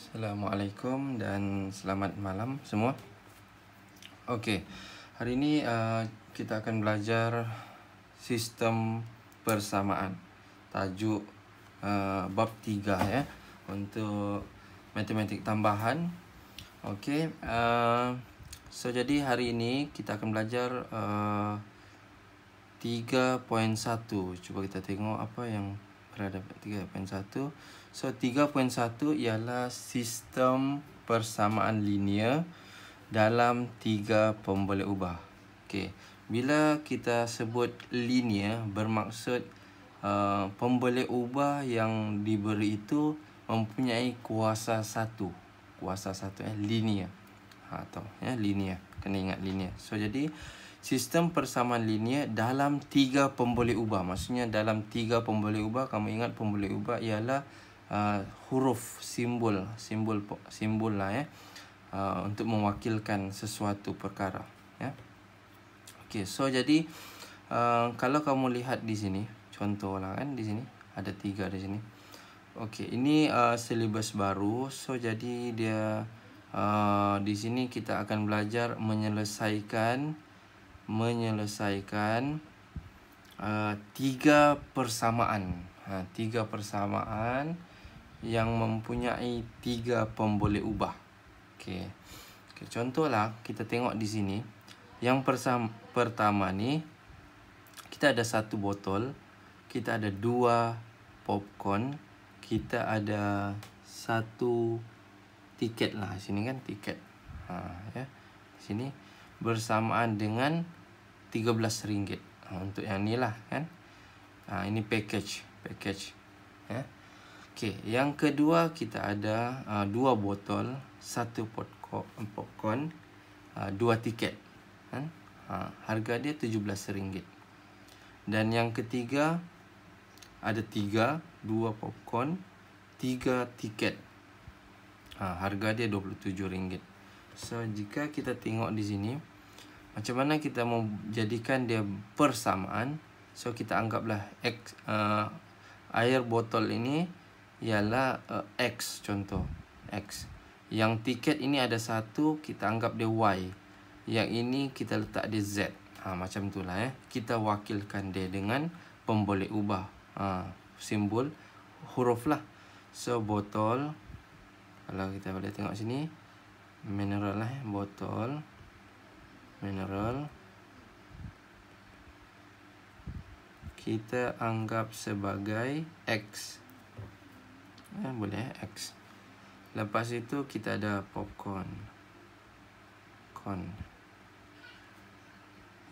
Assalamualaikum dan selamat malam semua. Okey, hari ini kita akan belajar sistem persamaan. Tajuk bab 3 ya, untuk matematik tambahan. Okey, so jadi hari ini kita akan belajar 3.1. Cuba kita tengok apa yang berada 3.1. So 3.1 ialah sistem persamaan linear dalam 3 pemboleh ubah. Okey, bila kita sebut linear bermaksud pemboleh ubah yang diberi itu mempunyai kuasa satu. Kuasa satu linear. Atau linear. Kena ingat linear. So jadi sistem persamaan linear dalam 3 pemboleh ubah. Maksudnya dalam 3 pemboleh ubah, kamu ingat pemboleh ubah ialah huruf, simbol lah untuk mewakilkan sesuatu perkara ya. Okey, so jadi kalau kamu lihat di sini, contohlah kan di sini ada 3 di sini. Okey, ini silibus baru. So jadi dia di sini kita akan belajar menyelesaikan 3 persamaan. 3 persamaan yang mempunyai 3 pemboleh ubah. Okey. Contohlah kita tengok di sini. Yang pertama ni kita ada 1 botol, kita ada 2 popcorn, kita ada 1 tiket lah. Sini kan tiket. Ya. Sini bersamaan dengan RM13. Untuk yang ni lah kan. Ini package ya. Okey, yang kedua kita ada 2 botol, 1 popcorn, 2 tiket kan. Harga dia RM17. Dan yang ketiga ada 2 popcorn, 3 tiket. Harga dia RM27. So jika kita tengok di sini macam mana kita mau jadikan dia persamaan. So kita anggaplah X, air botol ini ialah X, contoh X. Yang tiket ini ada 1, kita anggap dia Y. Yang ini kita letak dia Z. Macam itulah ya. Kita wakilkan dia dengan pemboleh ubah. Simbol huruf lah. So botol, kalau kita boleh tengok sini, mineral lah botol, mineral. Kita anggap sebagai X. Boleh X. Lepas itu kita ada popcorn.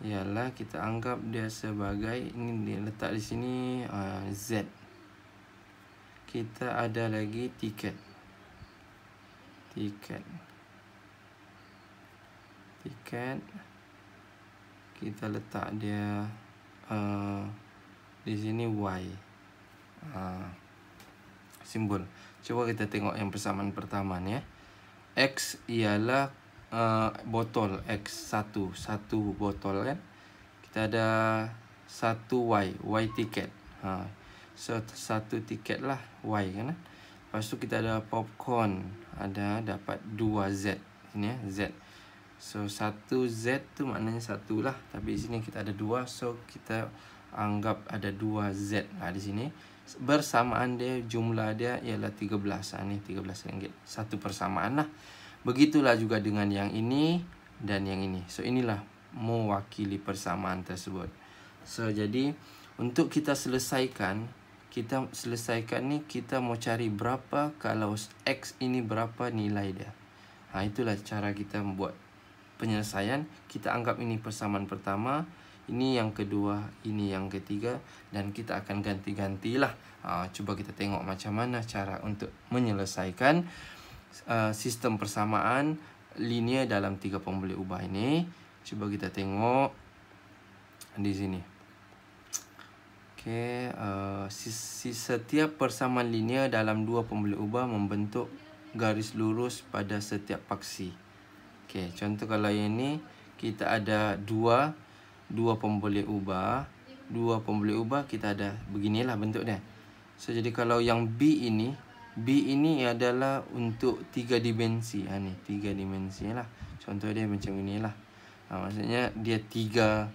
Ialah kita anggap dia sebagai, ini dia letak di sini Z. Kita ada lagi tiket. Kita letak dia di sini Y. Simbol. Coba kita tengok yang persamaan pertama ni ya. X ialah botol X, satu botol kan. Kita ada 1 Y tiket. So 1 tiket lah Y kan. Lepas tu kita ada popcorn, dapat 2 Z. Ini ya, Z. So 1 Z tu maknanya 1 lah, tapi di sini kita ada 2, so kita anggap ada 2 Z di sini. Bersamaan dia, jumlah dia ialah 13. Ni RM13. Satu persamaan lah. Begitulah juga dengan yang ini dan yang ini. So inilah mewakili persamaan tersebut. So jadi untuk kita selesaikan ni, kita mau cari berapa kalau X ini berapa nilai dia. Itulah cara kita membuat penyelesaian. Kita anggap ini persamaan pertama, ini yang kedua, ini yang ketiga, dan kita akan ganti-gantilah. Cuba kita tengok macam mana cara untuk menyelesaikan sistem persamaan linear dalam 3 pemboleh ubah ini. Cuba kita tengok di sini. Okey, setiap persamaan linear dalam 2 pemboleh ubah membentuk garis lurus pada setiap paksi. Okey, contoh kalau yang ini kita ada 2 pemboleh ubah. 2 pemboleh ubah kita ada beginilah bentuk dia. So jadi kalau yang B ini B ini adalah untuk 3 dimensi. Ni 3 dimensi lah. Contoh dia macam inilah. Maksudnya dia 3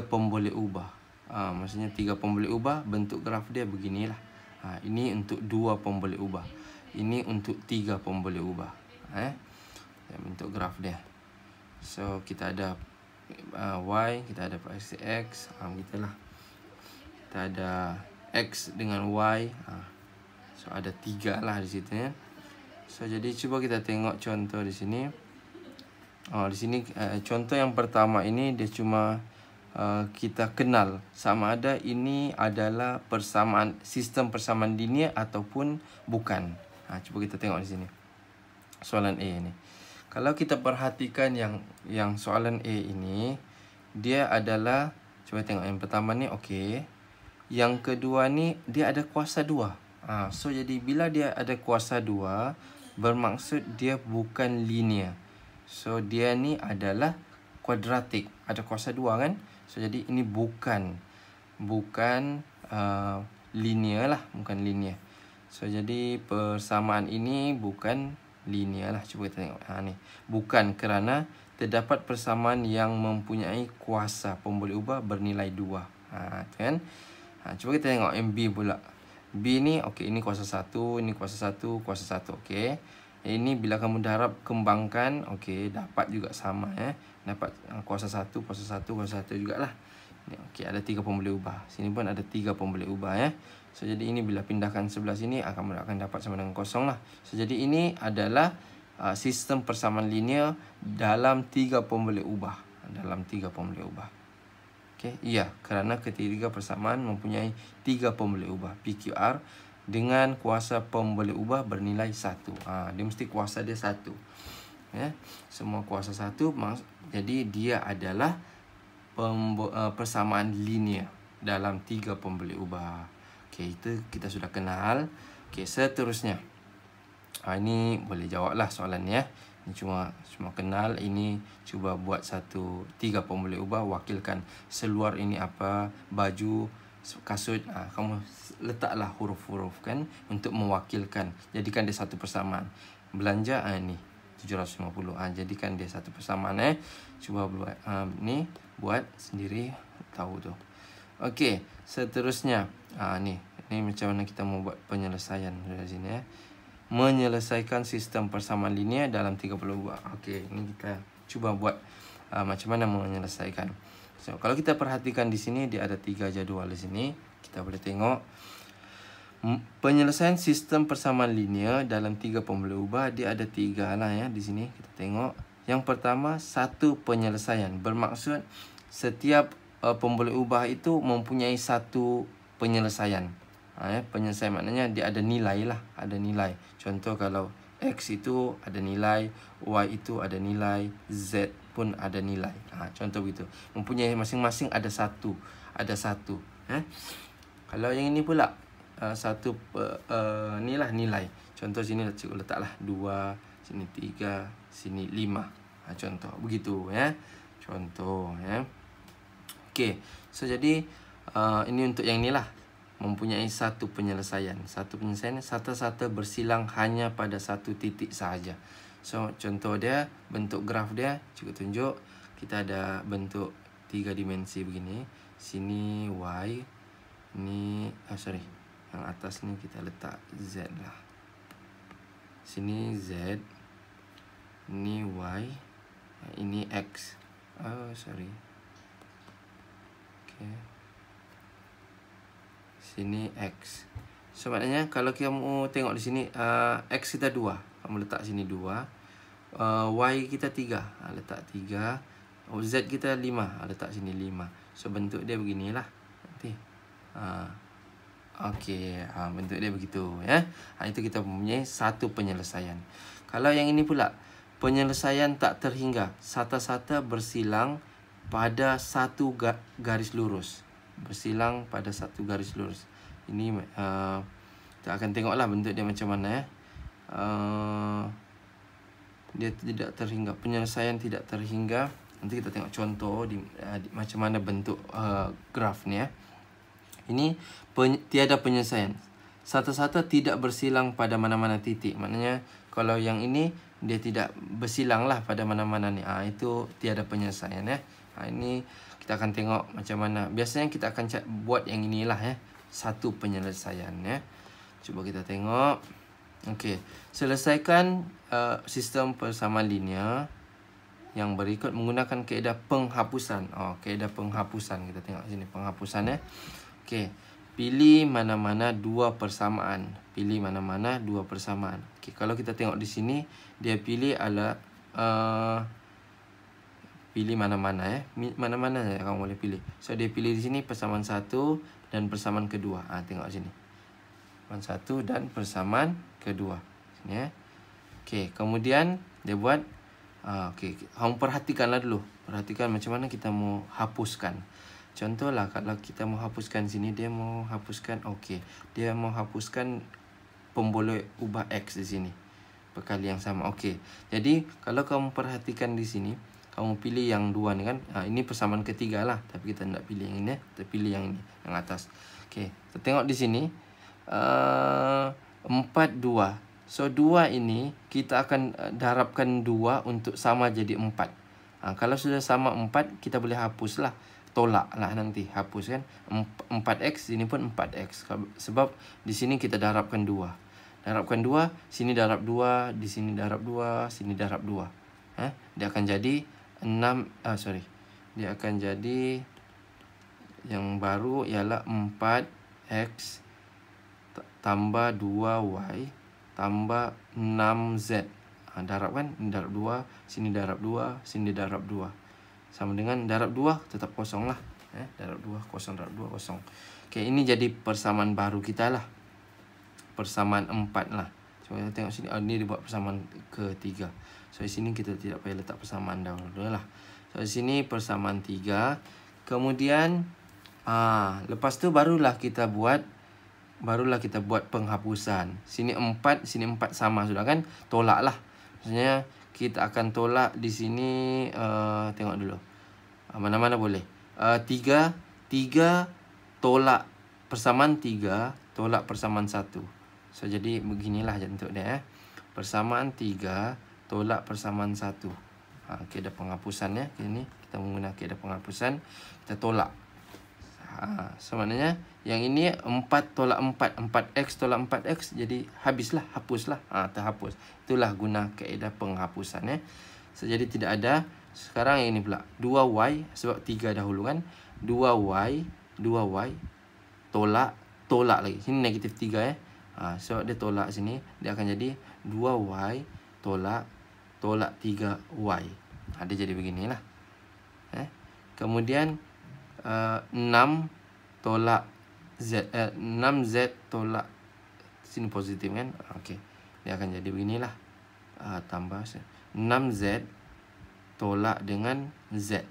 pemboleh ubah. Maksudnya 3 pemboleh ubah, bentuk graf dia beginilah. Ini untuk 2 pemboleh ubah. Ini untuk 3 pemboleh ubah. Bentuk graf dia. So kita ada Y, kita ada X, begitulah. Kita ada X dengan Y. So ada 3 lah di situ ya. So jadi cuba kita tengok contoh di sini. Di sini contoh yang pertama ini dia cuma kita kenal sama ada ini adalah sistem persamaan linear ataupun bukan. Cuba kita tengok di sini. Soalan A ini. Kalau kita perhatikan yang soalan A ini, dia adalah, coba tengok yang pertama ni okey. Yang kedua ni dia ada kuasa 2. So jadi bila dia ada kuasa 2, bermaksud dia bukan linear. So dia ni adalah kuadratik, ada kuasa 2 kan? So jadi ini bukan linear lah, bukan linear. So jadi persamaan ini bukan linear lah. Cuba kita tengok. Ni bukan kerana terdapat persamaan yang mempunyai kuasa pemboleh ubah bernilai 2. Kan? Cuba kita tengok MB pula. B ni okey, ini kuasa 1, ini kuasa 1, kuasa 1. Okey. Ini bila kamu darab kembangkan, okey, dapat juga sama Dapat kuasa 1, kuasa 1, kuasa 1 jugalah. Okey, ada 3 pemboleh ubah. Sini pun ada 3 pemboleh ubah So jadi ini bila pindahkan sebelah sini akan dapat sama dengan kosong lah. So jadi ini adalah sistem persamaan linear dalam 3 pemboleh ubah. Okey, iya, kerana ketiga persamaan mempunyai 3 pemboleh ubah PQR dengan kuasa pemboleh ubah bernilai 1. Dia mesti kuasa dia 1. Semua kuasa 1, jadi dia adalah persamaan linear dalam 3 pemboleh ubah. Okey, itu kita sudah kenal. Okey, seterusnya. Ini boleh jawablah soalan ni Ini cuma kenal. Ini cuba buat 3 pemboleh ubah, wakilkan seluar ini apa, baju, kasut. Kamu letaklah huruf-huruf kan untuk mewakilkan. Jadikan dia satu persamaan. Belanja ni 750. Jadikan dia satu persamaan Cuba buat ni, buat sendiri, tahu tu. Okey, seterusnya ni macam mana kita mau buat penyelesaian dari sini Menyelesaikan sistem persamaan linear dalam 30 ubah. Okey, ini kita cuba buat macam mana menyelesaikan. So, kalau kita perhatikan di sini dia ada 3 jadual di sini. Kita boleh tengok penyelesaian sistem persamaan linear dalam 3 pemboleh ubah, dia ada 3 lah di sini. Kita tengok. Yang pertama, satu penyelesaian. Bermaksud setiap pemboleh ubah itu mempunyai satu penyelesaian. Penyelesaian maknanya dia ada nilai lah, ada nilai. Contoh kalau X itu ada nilai, Y itu ada nilai, Z pun ada nilai. Contoh begitu. Mempunyai masing-masing ada satu. Kalau yang ini pula ni lah nilai. Contoh sini cikgu letaklah 2, sini 3, sini 5. Contoh begitu Contoh Okey. So jadi ini untuk yang ni lah. Mempunyai satu penyelesaian. Satu penyelesaian sata-sata bersilang hanya pada satu titik sahaja. So contoh dia, bentuk graf dia, cikgu tunjuk. Kita ada bentuk 3 dimensi begini. Sini Y. Ni yang atas ni kita letak Z lah. Sini Z. Ini Y. Ini X. Okey. Sini X. So maknanya kalau kamu tengok di sini X kita 2. Kamu letak sini 2. Y kita 3. Letak 3. Z kita 5. Letak sini 5. So bentuk dia beginilah. Nanti. Okey, bentuk dia begitu Itu kita mempunyai satu penyelesaian. Kalau yang ini pula, penyelesaian tak terhingga, sata-sata bersilang pada satu garis lurus. Bersilang pada satu garis lurus. Ini kita akan tengoklah bentuk dia macam mana dia tidak terhingga, penyelesaian tidak terhingga. Nanti kita tengok contoh macam mana bentuk graf ni Ini tiada penyelesaian. satu-satu tidak bersilang pada mana-mana titik. Maknanya kalau yang ini dia tidak bersilang lah pada mana-mana ni. Itu tiada penyelesaian ya. Ini kita akan tengok macam mana. Biasanya kita akan buat yang inilah ya. Satu penyelesaian ya. Cuba kita tengok. Okey, selesaikan sistem persamaan linear yang berikut menggunakan kaedah penghapusan. Kaedah penghapusan. Kita tengok sini penghapusan ya. Okey, pilih mana-mana dua persamaan. Pilih mana-mana dua persamaan. Okey, kalau kita tengok di sini dia pilih adalah pilih mana-mana ya. Mana-mana saja kamu boleh pilih. So dia pilih di sini persamaan satu dan persamaan kedua. Tengok sini. Persamaan satu dan persamaan kedua. Sini ya. Okey, kemudian dia buat okey, kamu perhatikanlah dulu. Perhatikan macam mana kita mau hapuskan. Contohlah kalau kita mau hapuskan sini, dia mau hapuskan okey. Dia mau hapuskan pemboleh ubah X di sini. Perkali yang sama. Okey. Jadi kalau kamu perhatikan di sini, kamu pilih yang dua ni kan. Ini persamaan ketiga lah. Tapi kita tidak pilih yang ini. Kita pilih yang ini. Yang atas. Okey. Kita tengok di sini. 4, 2. So 2 ini kita akan darabkan 2 untuk sama jadi 4. Kalau sudah sama 4, kita boleh hapus lah. Tolak lah nanti. Hapus kan. 4x, ini pun 4x. Sebab di sini kita darabkan 2. Darabkan 2, sini darab 2, di sini darab 2, sini darab 2. Dia akan jadi 6, dia akan jadi yang baru ialah 4x tambah 2y tambah 6z. Darab kan, ini darab 2, sini darab 2, sini darab 2. Sama dengan darab 2 tetap kosong lah. Darab 2 kosong, darab 2 kosong. Okey, ini jadi persamaan baru kita lah. Persamaan 4 lah. Coba kita tengok sini. Ini dibuat persamaan ketiga. So di sini kita tidak payah letak persamaan dahulu lah. So di sini persamaan 3. Kemudian lepas tu barulah kita buat penghapusan. Sini 4, sini 4 sama sudah kan? Tolak lah. Maksudnya kita akan tolak di sini. Tengok dulu. Mana-mana boleh. 3 tolak persamaan 3 tolak persamaan 1. So jadi beginilah bentuk dia. Persamaan 3 tolak persamaan 1. Kaedah penghapusan ya. Ini kita menggunakan kaedah penghapusan. Kita tolak. So maknanya yang ini 4 tolak 4. 4x tolak 4x. Jadi habislah. Hapuslah. Terhapus. Itulah guna kaedah penghapusan ya. So jadi tidak ada. Sekarang yang ini pula 2y. Sebab 3 dahulu kan. 2y tolak lagi. Sini negatif 3 ya. So dia tolak sini. Dia akan jadi 2y tolak 3y. Dia jadi beginilah. Kemudian 6 tolak z. 6z tolak sini positif kan. Okey. Dia akan jadi beginilah. Tambah 6z tolak dengan z.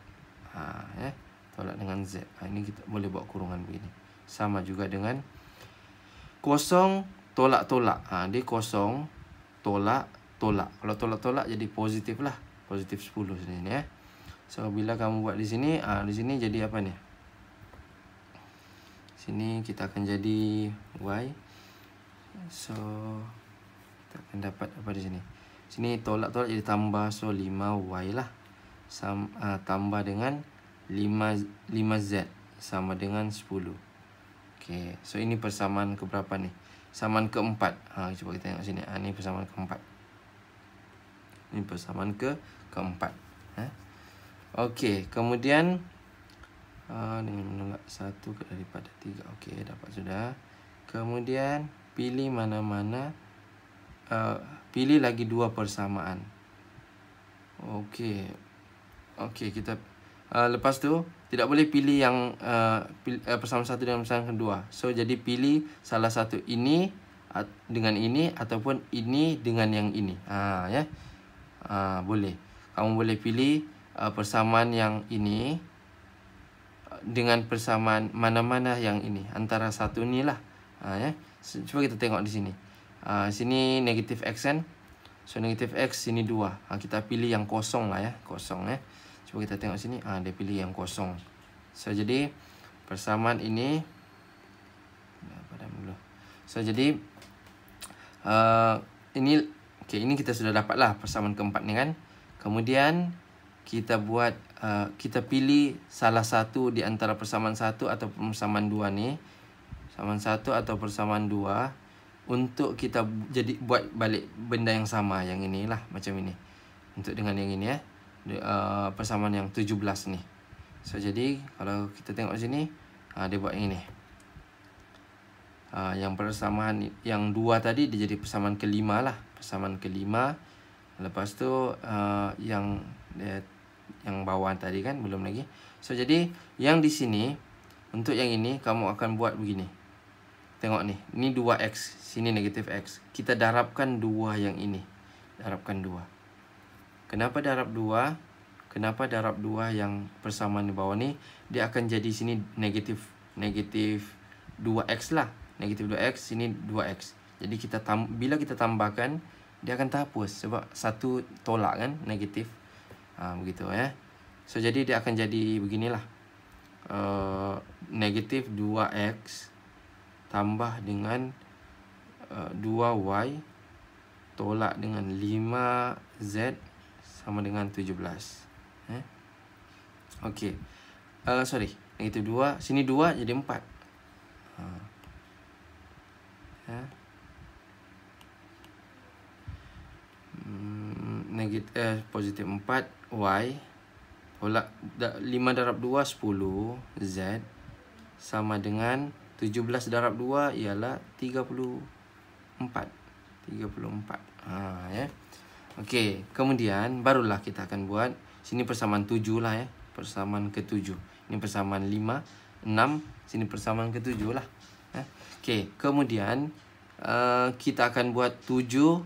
Tolak dengan z. Ini kita boleh buat kurungan begini. Sama juga dengan kosong tolak-tolak. Dia kosong tolak-tolak. Kalau tolak-tolak jadi positif lah. Positif 10 sini ya. So bila kamu buat di sini, di sini jadi apa ni? Sini kita akan jadi y. So kita akan dapat apa di sini? Sini tolak-tolak jadi tambah, so 5y lah. Tambah dengan 5z sama dengan 10. Okey, so ini persamaan ke berapa ni? Persamaan keempat. Cuba kita tengok sini. Ini persamaan keempat. Ini persamaan keempat. Okey, kemudian dengan menolak 1 daripada 3. Okey, dapat sudah. Kemudian pilih mana-mana. Pilih lagi dua persamaan. Okey. Okey, kita lepas tu tidak boleh pilih yang persamaan satu dan persamaan kedua. So jadi pilih salah satu ini dengan ini ataupun ini dengan yang ini. Ya. Boleh. Kamu boleh pilih persamaan yang ini dengan persamaan mana-mana yang ini. Antara satu ni lah. Ya. Cuba kita tengok di sini. Sini negatif x kan. So negatif x sini 2. Kita pilih yang kosong lah ya. Kosong ya. Cuba kita tengok sini. Dia pilih yang kosong. So jadi persamaan ini padam dulu. So jadi ini kita sudah dapat lah persamaan keempat ni kan. Kemudian kita buat kita pilih salah satu di antara persamaan 1 atau persamaan 2 ni. Persamaan 1 atau persamaan 2 untuk kita buat balik benda yang sama, yang inilah macam ini. Untuk dengan yang ini ya. Persamaan yang 17 ni. So jadi kalau kita tengok sini, dia buat yang ini. Yang persamaan yang 2 tadi dia jadi persamaan kelima lah. Persamaan kelima. Lepas tu yang bawah tadi kan belum lagi. So jadi yang di sini untuk yang ini kamu akan buat begini. Tengok ni. Ni 2x, sini negatif x. Kita darabkan 2 yang ini. Darabkan 2. Kenapa darab 2? Kenapa darab 2 yang persamaan di bawah ni? Dia akan jadi sini negatif 2x lah. Negatif 2x, sini 2x. Jadi bila kita tambahkan, dia akan terhapus. Sebab satu tolak kan, negatif. Begitu ya. So, jadi dia akan jadi beginilah. Negatif 2x tambah dengan 2y tolak dengan 5z sama dengan 17. Okey. Sorry. Negatif 2. Sini 2 jadi 4. Positif 4y tolak 5 darab 2 10 z sama dengan 17 darab 2 ialah 34 ya. Okey, kemudian barulah kita akan buat sini persamaan 7 lah ya, persamaan ke-7. Ini persamaan 5 6, sini persamaan ke-7 lah. Okey, kemudian kita akan buat 7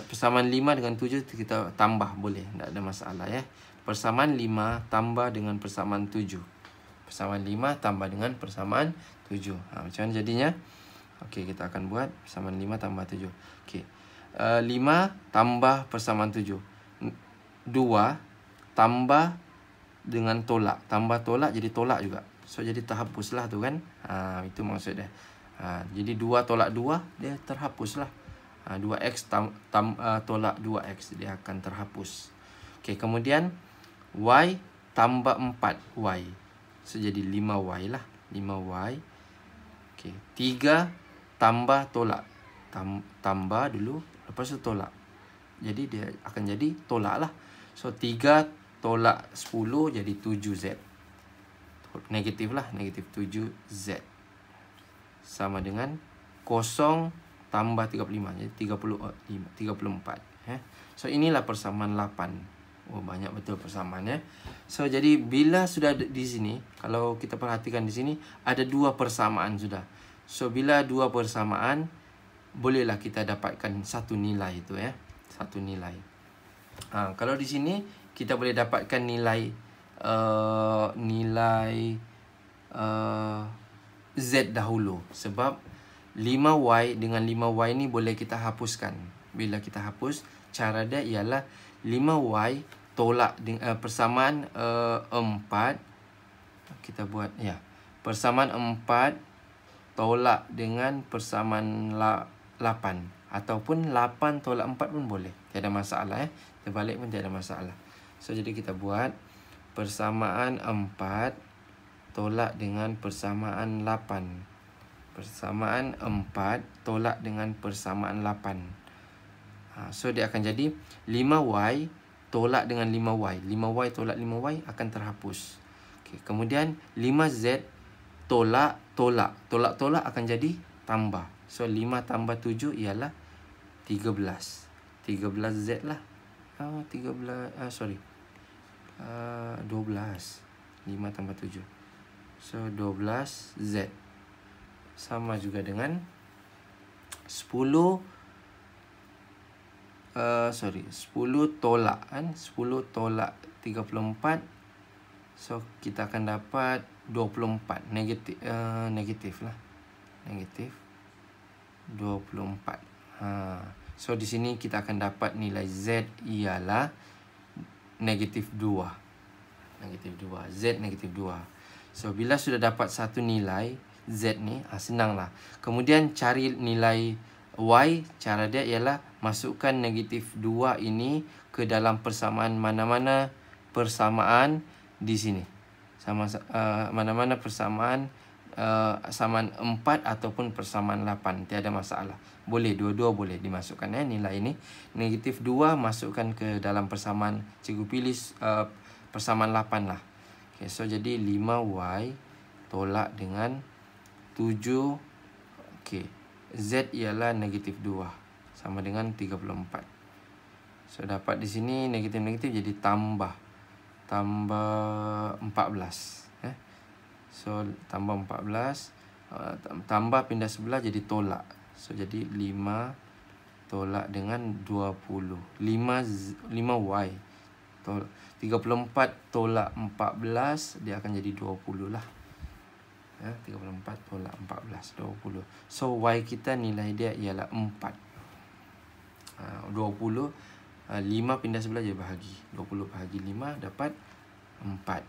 persamaan 5 dengan 7 kita tambah boleh, tak ada masalah ya. Persamaan 5 tambah dengan persamaan 7. Persamaan 5 tambah dengan persamaan 7. Macam mana jadinya? Okey, kita akan buat persamaan 5 tambah 7. Okey. 5 tambah persamaan 7. 2 tambah dengan tolak. Tambah tolak jadi tolak juga. So, jadi terhapuslah tu kan. Itu maksud dia. Jadi 2 tolak 2, dia terhapuslah. 2x tolak 2x, dia akan terhapus. Okey, kemudian y tambah 4y. So, jadi 5y lah. 5y. Okey, 3 tambah tolak. Tambah dulu, lepas tu tolak. Jadi, dia akan jadi tolak lah. So, 3 tolak 10 jadi 7z. Negatif lah, negatif 7z. Sama dengan 0 tambah 35, jadi 34. So, inilah persamaan 8. Oh, banyak betul persamaan ya. So, jadi bila sudah di sini, kalau kita perhatikan di sini, ada 2 persamaan sudah. So, bila 2 persamaan, bolehlah kita dapatkan satu nilai itu ya. Satu nilai. Kalau di sini, kita boleh dapatkan nilai z dahulu. Sebab 5y dengan 5y ni boleh kita hapuskan. Bila kita hapus, cara dia ialah 5y tolak dengan persamaan 4. Kita buat ya. Persamaan 4 tolak dengan persamaan 8. Ataupun 8 tolak 4 pun boleh. Tiada masalah ya. Terbalik pun tiada masalah. So, jadi kita buat persamaan 4 tolak dengan persamaan 8. Persamaan 4 tolak dengan persamaan 8. So, dia akan jadi 5y tolak dengan 5y. 5y tolak 5y akan terhapus. Okay. Kemudian 5z tolak. Tolak akan jadi tambah. So, 5 tambah 7 ialah 13. 13z lah. 12. 5 tambah 7. So, 12z. Sama juga dengan 10 tolak kan. 10 tolak 34. So, kita akan dapat 24. Negatif lah. Negatif 24. So, di sini kita akan dapat nilai z ialah negatif 2. Negatif 2. Z negatif 2. So, bila sudah dapat satu nilai, Z ni. Senang lah. Kemudian cari nilai Y. Cara dia ialah masukkan negatif 2 ini ke dalam persamaan mana-mana persamaan di sini. Mana-mana persamaan samaan 4 ataupun persamaan 8. Tiada masalah. Boleh, dua-dua boleh dimasukkan nilai ini. Negatif 2 masukkan ke dalam persamaan. Cikgu pilih persamaan 8 lah. Okay, so jadi 5Y tolak dengan 7. Okay. Z ialah negatif 2. Sama dengan 34. So dapat di sini negatif-negatif jadi tambah 14. So tambah 14. Tambah pindah sebelah jadi tolak. So jadi 5 tolak dengan 20. 5Y. 34 tolak 14. Dia akan jadi 20 lah. 34 tolak 14. 20. So Y kita nilai dia ialah 4. 20. 5 pindah sebelah je bahagi. 20 bahagi 5 dapat 4.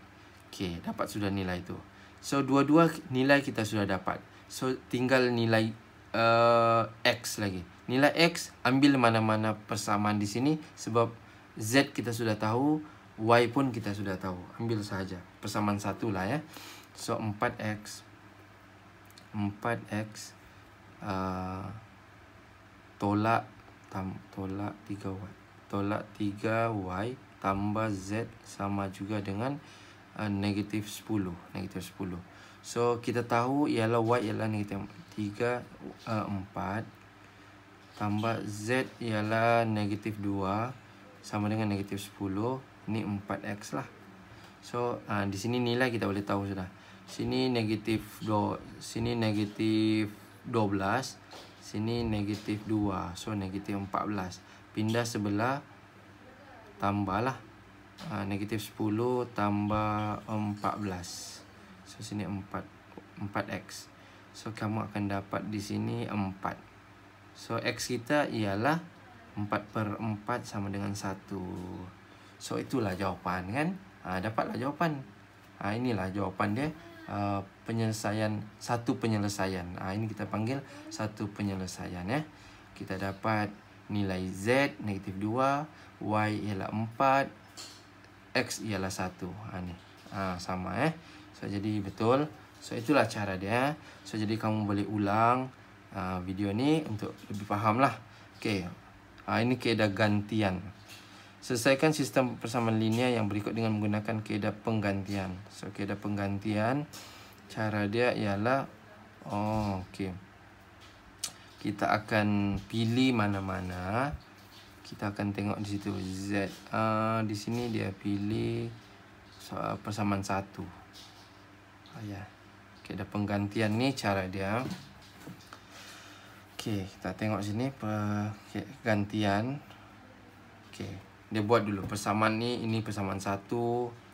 Okay, dapat sudah nilai tu. So dua-dua nilai kita sudah dapat. So tinggal nilai X lagi. Nilai X ambil mana-mana persamaan di sini. Sebab Z kita sudah tahu, Y pun kita sudah tahu. Ambil sahaja persamaan satu lah ya. So 4X tolak 3Y. Tolak 3Y tambah Z sama juga dengan negatif 10. Negatif 10. So kita tahu ialah Y ialah negatif 3, 4 tambah Z ialah negatif 2 sama dengan negatif 10. Ini 4X lah. So di sini nilai kita boleh tahu sudah. Sini negatif 2, sini negatif 12, sini negatif 2. So negatif 14. Pindah sebelah tambahlah. Negatif 10 tambah 14. So sini 4X. So kamu akan dapat di sini 4. So X kita ialah 4/4 sama dengan 1. So itulah jawapan kan. Dapatlah jawapan. Inilah jawapan dia. Satu penyelesaian. Ini kita panggil satu penyelesaian ya. Kita dapat nilai Z negatif 2, Y ialah 4, X ialah 1. Ni. Sama So jadi betul. So itulah cara dia. So jadi kamu boleh ulang video ni untuk lebih faham lah. Okay. Ini kaedah gantian. Selesaikan sistem persamaan linear yang berikut dengan menggunakan kaedah penggantian. So kaedah penggantian, cara dia ialah okay. Kita akan pilih mana-mana. Kita akan tengok di situ Z. Di sini dia pilih persamaan 1. Ya. Kaedah penggantian ni cara dia. Okay, kita tengok sini penggantian. Okay, dia buat dulu persamaan ni. Ini persamaan 1,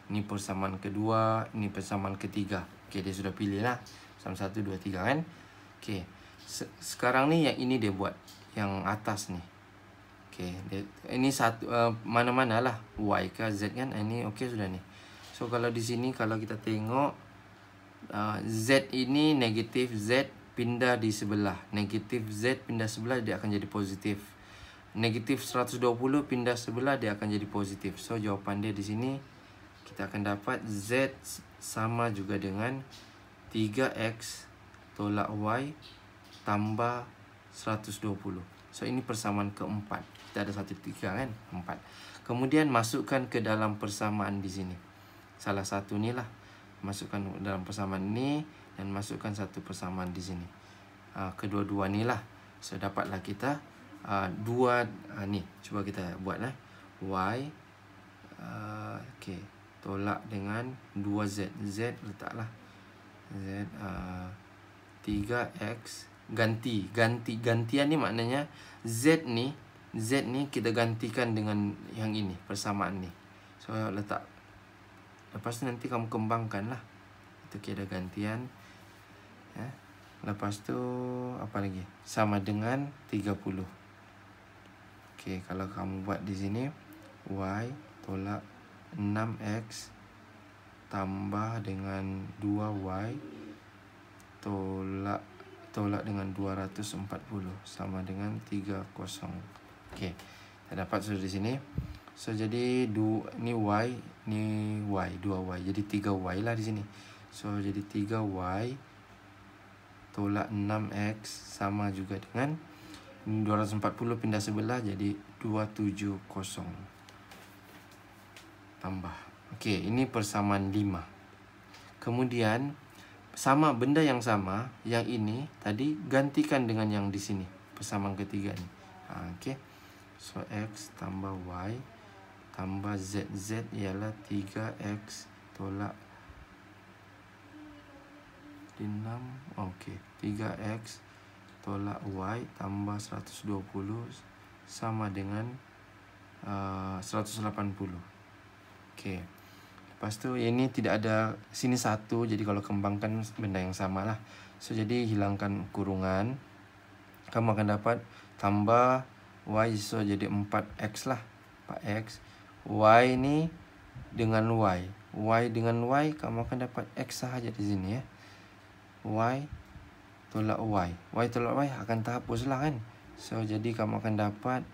ini persamaan kedua, ini persamaan ketiga. Okay, dia sudah pilih lah. Persamaan 1, 2, 3 kan. Okay, sekarang ni yang ini dia buat. Yang atas ni. Okay, ini satu mana-mana lah. Y ke Z kan. Ini okay sudah ni. So kalau di sini kalau kita tengok Z ini negatif Z pindah di sebelah. Negatif Z pindah sebelah dia akan jadi positif. Negatif 120 pindah sebelah dia akan jadi positif. So jawapan dia di sini kita akan dapat Z sama juga dengan 3X tolak Y tambah 120. So ini persamaan keempat. Kita ada 1, 3 kan? 4. Kemudian masukkan ke dalam persamaan di sini. Salah satu ni lah. Masukkan dalam persamaan ni dan masukkan satu persamaan di sini. Kedua-dua ni lah. So dapatlah kita dua ni. Cuba kita buat lah. Y okay. Tolak dengan 2Z. Z letaklah. Z 3X gantian ni maknanya Z ni kita gantikan dengan yang ini, persamaan ni. So letak. Lepas tu nanti kamu kembangkan lah. Itu kaedah gantian. Ya. Lepas tu apa lagi? Sama dengan 30. Okey, kalau kamu buat di sini Y tolak 6X tambah dengan 2Y tolak dengan 240 sama dengan 30. Okey. Kita dapat sudah di sini. So jadi ni y, ni y, 2y. Jadi 3y lah di sini. So jadi 3y tolak 6x sama juga dengan 240 pindah sebelah jadi 270 tambah. Okey, ini persamaan 5. Kemudian sama benda yang sama, yang ini tadi gantikan dengan yang di sini, persamaan ketiga ni. Okey. So x tambah y tambah z. Z ialah 3x tolak 6. Okey, 3x tolak y tambah 120 sama dengan 180. Okey. Lepas tu ini tidak ada sini 1, jadi kalau kembangkan benda yang sama lah. So jadi hilangkan kurungan, kamu akan dapat tambah y, so jadi 4x lah, 4x. Y ni dengan y, y dengan y, kamu akan dapat x sahaja di sini ya. Y tolak y, y tolak y akan terhapus lah kan. So jadi kamu akan dapat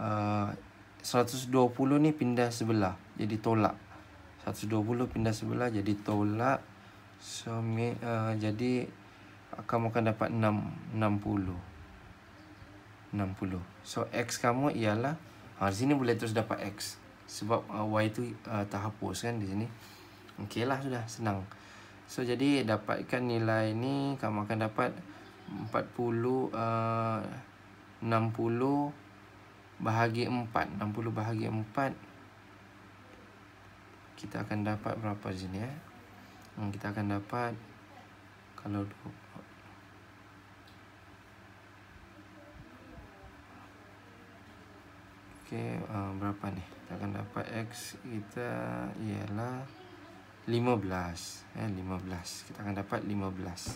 120 ni pindah sebelah, jadi tolak. 120 pindah sebelah jadi tolak. So jadi kamu akan dapat 60. So x kamu ialah di sini boleh terus dapat x sebab y itu terhapus kan di sini. Okeylah, sudah senang. So jadi dapatkan nilai ni, kamu akan dapat 60 bahagi 4. 60 bahagi 4 kita akan dapat berapa di sini ya? Kita akan dapat kalau berapa nih? Kita akan dapat x kita ialah 15. 15. Kita akan dapat 15.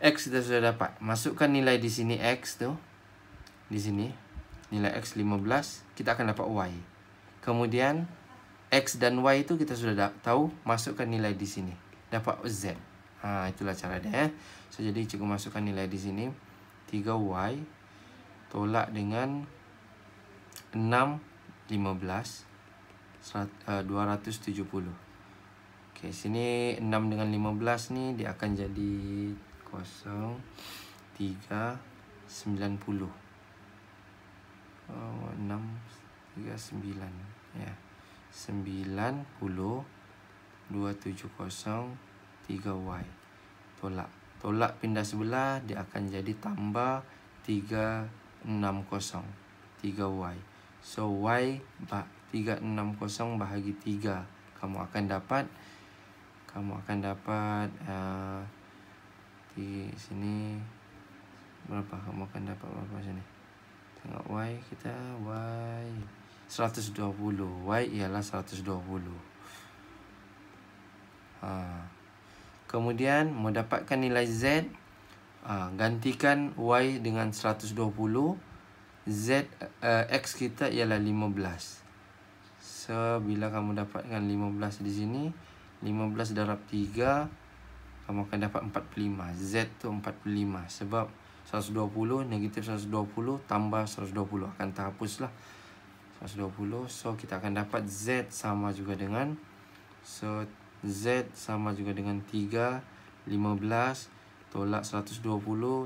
X kita sudah dapat. Masukkan nilai di sini x tu. Di sini nilai x 15, kita akan dapat y. Kemudian x dan y itu kita sudah tahu, masukkan nilai di sini, dapat z. Itulah cara dia. So jadi cikgu masukkan nilai di sini 3y tolak dengan 6 15 270. Okey, sini 6 dengan 15 ni dia akan jadi 0 3 90. 6 3 9 ya. 90 270 3y. Tolak pindah sebelah, dia akan jadi tambah 360 3y. So y 360 bahagi 3, kamu akan dapat di sini berapa? Kamu akan dapat berapa sini? Tengok y kita, y 120. Y ialah 120. Kemudian mau dapatkan nilai z, gantikan y dengan 120. Z x kita ialah 15. So bila kamu dapatkan 15 di sini, 15 darab 3, kamu akan dapat 45. Z tu 45 sebab 120 negatif 120 tambah 120 akan terhapuslah 120. So kita akan dapat Z sama juga dengan, so Z sama juga dengan 3 15 tolak 120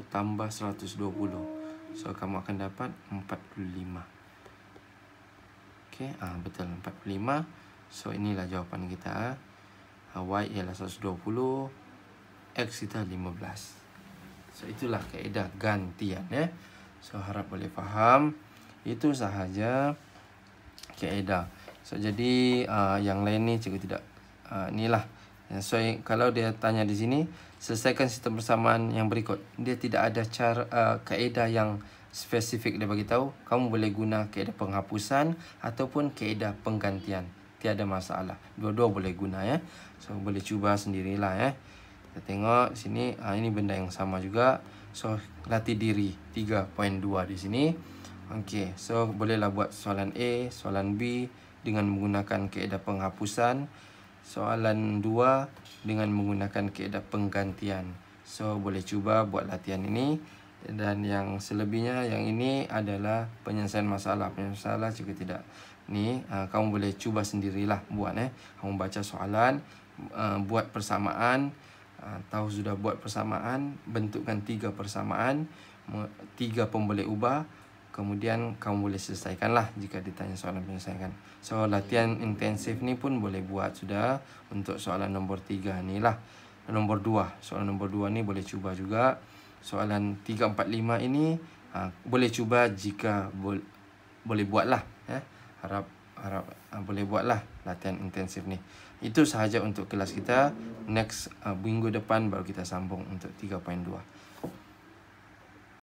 tambah 120. So kamu akan dapat 45. Okey, betul 45. So inilah jawapan kita. Y ialah 120, X kita 15. So itulah kaedah gantian ya. So harap boleh faham. Itu sahaja kaedah. So jadi yang lain ni cikgu tidak inilah. So kalau dia tanya di sini, selesaikan sistem persamaan yang berikut. Dia tidak ada cara kaedah yang spesifik dia bagi tahu. Kamu boleh guna kaedah penghapusan ataupun kaedah penggantian. Tiada masalah. Dua-dua boleh guna ya. So boleh cuba sendirilah ya. Kita tengok sini, ini benda yang sama juga. So latih diri 3.2 di sini. Okey, so bolehlah buat soalan A, soalan B dengan menggunakan kaedah penghapusan. soalan 2 dengan menggunakan kaedah penggantian. So boleh cuba buat latihan ini. Dan yang selebihnya yang ini adalah penyelesaian masalah. Penyelesaian masalah juga tidak. Ni kamu boleh cuba sendirilah buat Kamu baca soalan, buat persamaan, tahu sudah buat persamaan, bentukkan 3 persamaan, 3 pemboleh ubah, kemudian kamu boleh selesaikanlah jika ditanya soalan penyelesaian. So latihan intensif ni pun boleh buat sudah untuk soalan nombor 3 ni lah. Nombor 2, soalan nombor 2 ni boleh cuba juga. Soalan 3, 4, 5 ini boleh cuba jika boleh buatlah. Harap boleh buatlah latihan intensif ni. Itu sahaja untuk kelas kita. Next minggu depan baru kita sambung untuk 3.2.